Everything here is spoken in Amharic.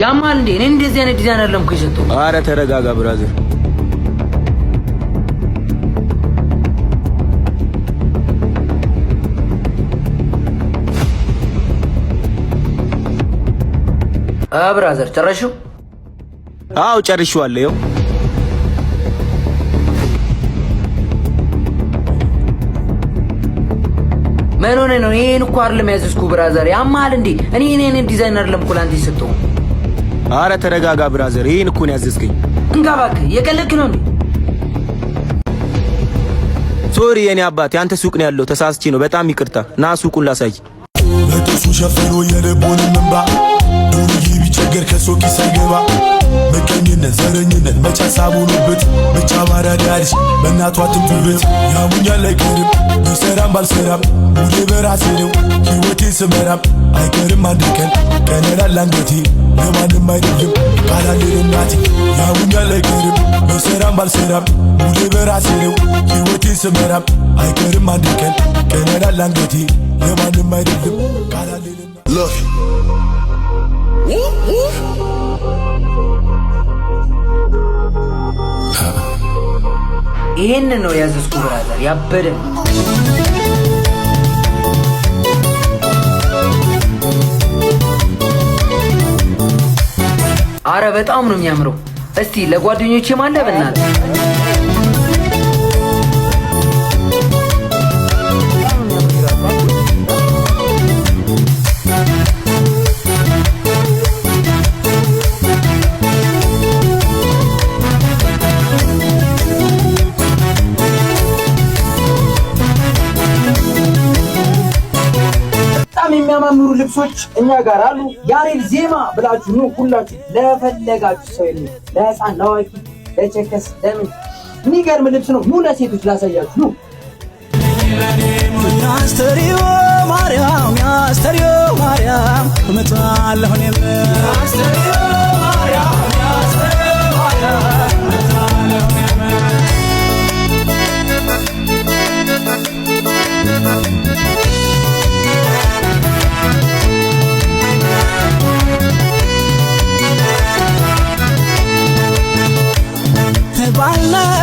ያማል እንዴ እኔ እንደዚህ አይነት ዲዛይን አይደለም እኮ የሰጠው። ኧረ ተረጋጋ ብራዘር። ብራዘር ጨረሽው? አዎ ጨርሼዋለሁ። ምን ሆነ ነው? ይሄን እኮ አይደለም ያዘዝኩ ብራዘር። ያማል እንዴ እኔ ዲዛይን አይደለም እኮ ላንተ የሰጠው። ኧረ ተረጋጋ ብራዘር። ይሄን እኮ ነው ያዘዝከኝ። እንካ እባክህ የቀለድክ ነው እንዴ? ሶሪ የኔ አባት ያንተ ሱቅ ነው ያለው፣ ተሳስቼ ነው። በጣም ይቅርታ። ና ሱቁን ላሳይ። ለጥሱ ሸፈኖ የልቦን እንባ ዱርዬ ቢቸገር ከሶኪ ሳይገባ መቀኝነት ዘረኝነት መቻ ሳቡኑበት ብቻ ባራዳሪስ በእናቷ ትምቱበት ያሙኛል አይቀርም ብሰራም ባልሰራም ሙሌ በራሴ ነው ሕይወቴ ስመራም አይቀርም አንድ ቀን ቀለላል አንገቴ ለማንም አይደለም ካላሌል እናቴ ያሙኛል አይቀርም ብሰራም ባልሰራም ሙሌ በራሴ ነው ሕይወቴ ስመራም አይቀርም አንድ ቀን ቀለላል አንገቴ ለማንም አይደለም ካላሌል Look. ይሄን ነው ያዘዝኩ ብራዘር። ያበደ አረ በጣም ነው የሚያምረው። እስቲ ለጓደኞቼ ማለ በእናትህ የሚያማምሩ ልብሶች እኛ ጋር አሉ። ያሬድ ዜማ ብላችሁ ነው ሁላችሁ ለፈለጋችሁ ሰው ይሉ ለህፃን ለአዋቂ ለቸከስ ለምን የሚገርም ልብስ ነው። ኑ ለሴቶች ላሳያችሁ ኑ። ያስተሪዮ ማርያም እመጣለሁ እኔም ያስተሪዮ ማርያም